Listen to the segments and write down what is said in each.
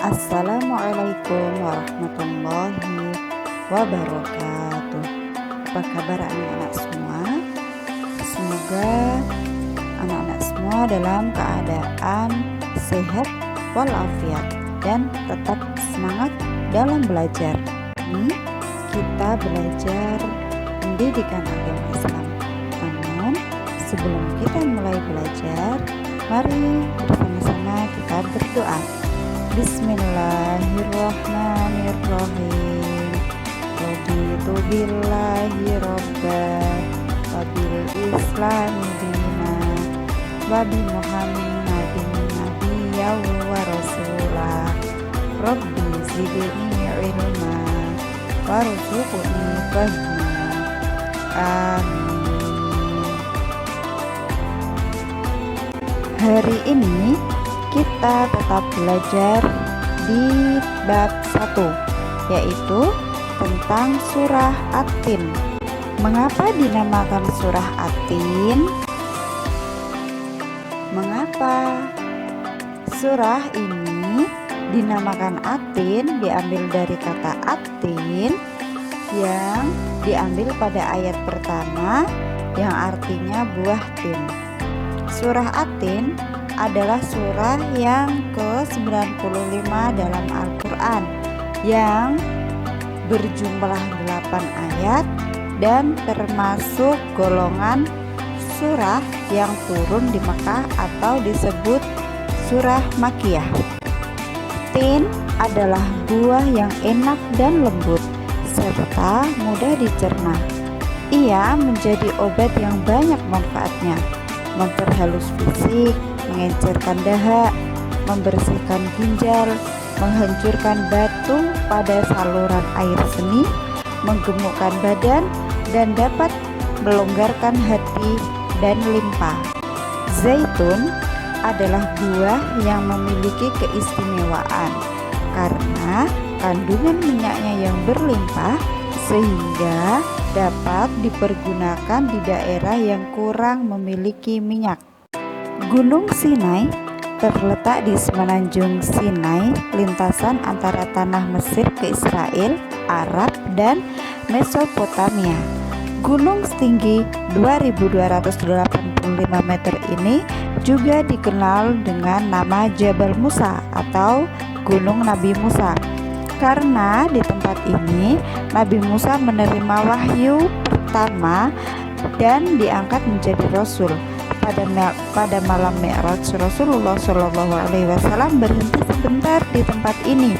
Assalamualaikum warahmatullahi wabarakatuh. Apa kabar anak-anak semua? Semoga anak-anak semua dalam keadaan sehat walafiat dan tetap semangat dalam belajar. Ini kita belajar pendidikan agama Islam. Namun sebelum kita mulai belajar, mari bersama-sama kita berdoa. Bismillahirrahmanirrahim. Raditu billahi robba wa bil islami dina wa bi muhammadin nabiyya wa rasulah. Rabbi zidni ilma warzuqni fahma. Amin. Hari ini kita tetap belajar di bab 1, yaitu tentang surah At-Tin. Mengapa dinamakan surah At-Tin? Mengapa surah ini dinamakan At-Tin? Diambil dari kata At-Tin yang diambil pada ayat pertama yang artinya buah tin. Surah At-Tin adalah surah yang ke-95 dalam Al-Quran yang berjumlah 8 ayat dan termasuk golongan surah yang turun di Mekah atau disebut surah Makkiyah. Tin adalah buah yang enak dan lembut serta mudah dicerna. Ia menjadi obat yang banyak manfaatnya, memperhalus fisik, mengencerkan dahak, membersihkan ginjal, menghancurkan batu pada saluran air seni, menggemukkan badan, dan dapat melonggarkan hati dan limpa. Zaitun adalah buah yang memiliki keistimewaan karena kandungan minyaknya yang berlimpah sehingga dapat dipergunakan di daerah yang kurang memiliki minyak. Gunung Sinai terletak di semenanjung Sinai, lintasan antara tanah Mesir ke Israel, Arab, dan Mesopotamia. Gunung setinggi 2285 meter ini juga dikenal dengan nama Jabal Musa atau Gunung Nabi Musa, karena di tempat ini Nabi Musa menerima wahyu pertama dan diangkat menjadi rasul. Pada malam Mi'raj, Rasulullah SAW berhenti sebentar di tempat ini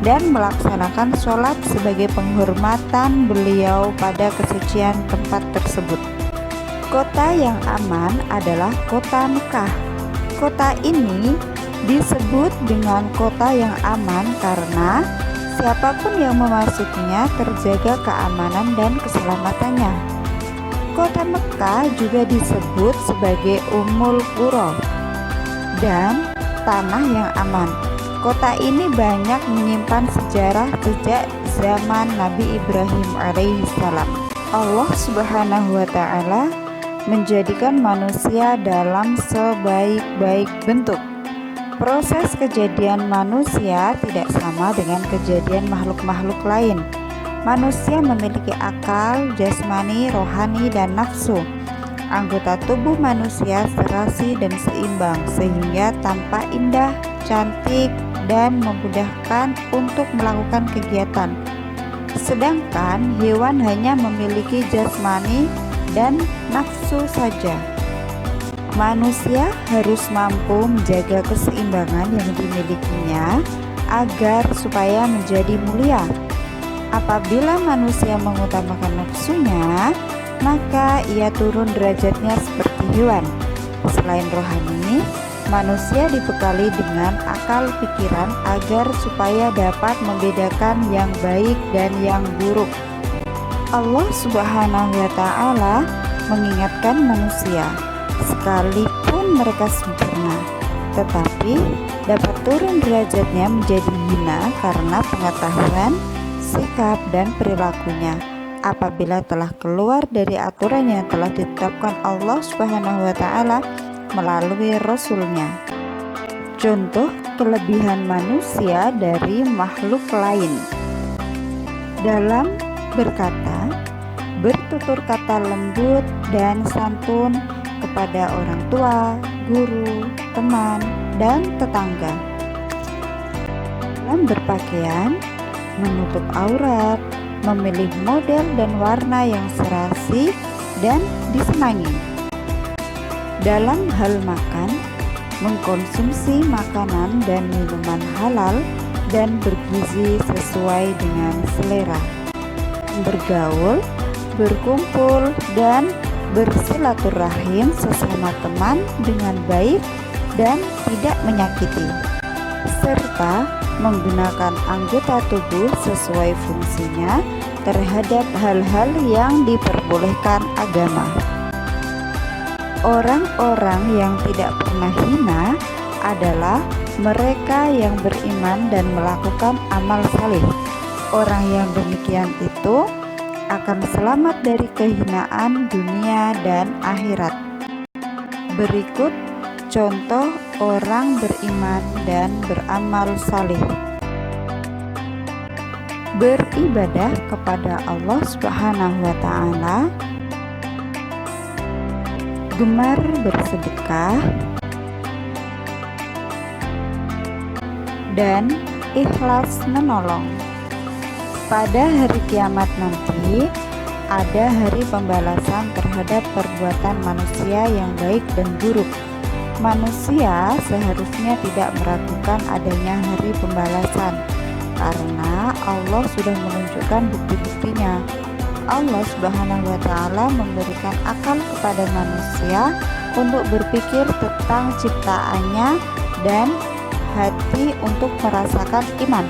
dan melaksanakan sholat sebagai penghormatan beliau pada kesucian tempat tersebut. Kota yang aman adalah kota Mekah. Kota ini disebut dengan kota yang aman karena siapapun yang memasukinya terjaga keamanan dan keselamatannya. Kota Mekah juga disebut sebagai Ummul Qura dan tanah yang aman. Kota ini banyak menyimpan sejarah sejak zaman Nabi Ibrahim alaihissalam. Allah Subhanahu wa ta'ala menjadikan manusia dalam sebaik-baik bentuk. Proses kejadian manusia tidak sama dengan kejadian makhluk-makhluk lain. Manusia memiliki akal, jasmani, rohani, dan nafsu. Anggota tubuh manusia serasi dan seimbang sehingga tampak indah, cantik, dan memudahkan untuk melakukan kegiatan. Sedangkan hewan hanya memiliki jasmani dan nafsu saja. Manusia harus mampu menjaga keseimbangan yang dimilikinya agar supaya menjadi mulia. Apabila manusia mengutamakan nafsunya, maka ia turun derajatnya seperti hewan. Selain rohani, manusia dibekali dengan akal pikiran agar supaya dapat membedakan yang baik dan yang buruk. Allah Subhanahu wa ta'ala mengingatkan manusia, sekalipun mereka sempurna, tetapi dapat turun derajatnya menjadi hina karena pengetahuan, sikap, dan perilakunya apabila telah keluar dari aturan yang telah ditetapkan Allah Subhanahu wa ta'ala melalui Rasulnya. Contoh kelebihan manusia dari makhluk lain dalam berkata, bertutur kata lembut dan santun kepada orang tua, guru, teman, dan tetangga. Dalam berpakaian, menutup aurat, memilih model dan warna yang serasi dan disenangi. Dalam hal makan, mengkonsumsi makanan dan minuman halal dan bergizi sesuai dengan selera. Bergaul, berkumpul, dan bersilaturahim sesama teman dengan baik dan tidak menyakiti, serta menggunakan anggota tubuh sesuai fungsinya terhadap hal-hal yang diperbolehkan agama. Orang-orang yang tidak pernah hina adalah mereka yang beriman dan melakukan amal saleh. Orang yang demikian itu akan selamat dari kehinaan dunia dan akhirat. Berikut contoh orang beriman dan beramal saleh. Beribadah kepada Allah Subhanahu wa Ta'ala, gemar bersedekah, dan ikhlas menolong. Pada hari kiamat nanti, ada hari pembalasan terhadap perbuatan manusia yang baik dan buruk. Manusia seharusnya tidak meragukan adanya hari pembalasan, karena Allah sudah menunjukkan bukti-buktinya. Allah Subhanahu wa Ta'ala memberikan akal kepada manusia untuk berpikir tentang ciptaannya dan hati untuk merasakan iman.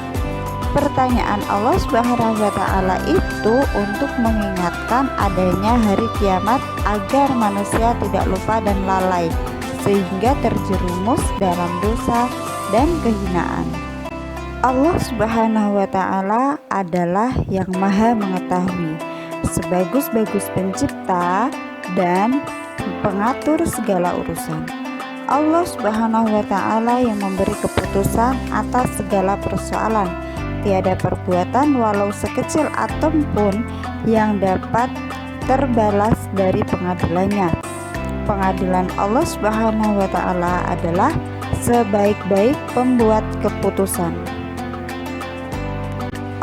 Pertanyaan Allah Subhanahu wa Ta'ala itu untuk mengingatkan adanya hari kiamat agar manusia tidak lupa dan lalai sehingga terjerumus dalam dosa dan kehinaan. Allah Subhanahu wa Ta'ala adalah yang Maha Mengetahui, sebagus-bagus pencipta dan pengatur segala urusan. Allah Subhanahu wa Ta'ala yang memberi keputusan atas segala persoalan. Tiada perbuatan walau sekecil atom pun yang dapat terbalas dari pengadilannya. Pengadilan Allah Subhanahu wa Ta'ala adalah sebaik-baik pembuat keputusan.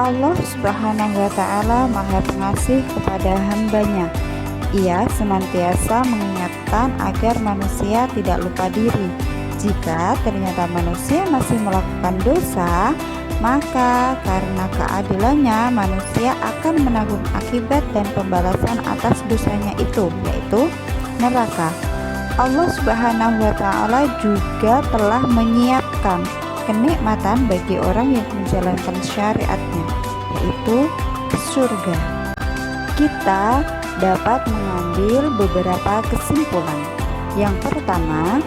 Allah Subhanahu wa Ta'ala Maha Pengasih kepada hambanya. Ia senantiasa mengingatkan agar manusia tidak lupa diri. Jika ternyata manusia masih melakukan dosa, maka karena keadilannya manusia akan menanggung akibat dan pembalasan atas dosanya itu, yaitu neraka. Allah Subhanahu wa Ta'ala juga telah menyiapkan kenikmatan bagi orang yang menjalankan syariatnya, yaitu surga. Kita dapat mengambil beberapa kesimpulan. Yang pertama,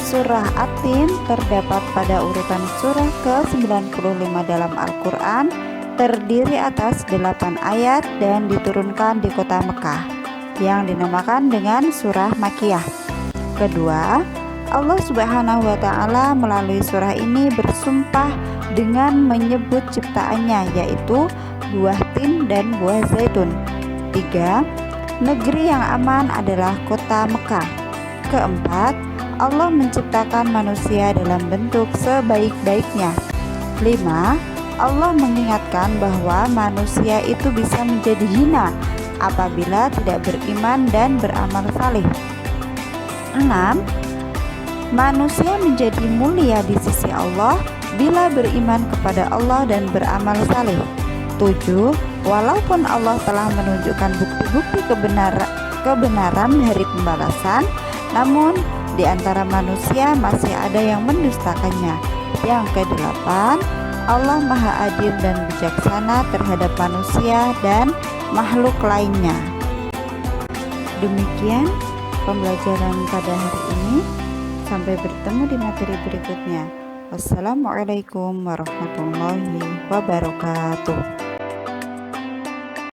surah At-Tin terdapat pada urutan surah ke-95 dalam Al-Quran, terdiri atas 8 ayat dan diturunkan di kota Mekah, yang dinamakan dengan surah Makkiyah. Kedua, Allah Subhanahu wa Ta'ala melalui surah ini bersumpah dengan menyebut ciptaannya, yaitu buah tin dan buah zaitun. 3. Negeri yang aman adalah kota Mekah. Keempat, Allah menciptakan manusia dalam bentuk sebaik-baiknya. 5. Allah mengingatkan bahwa manusia itu bisa menjadi hina apabila tidak beriman dan beramal saleh. 6. Manusia menjadi mulia di sisi Allah bila beriman kepada Allah dan beramal saleh. 7. Walaupun Allah telah menunjukkan bukti-bukti kebenaran hari pembalasan, namun di antara manusia masih ada yang mendustakannya. Yang ke-8, Allah Maha Adil dan bijaksana terhadap manusia dan makhluk lainnya. Demikian pembelajaran pada hari ini. Sampai bertemu di materi berikutnya. Wassalamualaikum warahmatullahi wabarakatuh.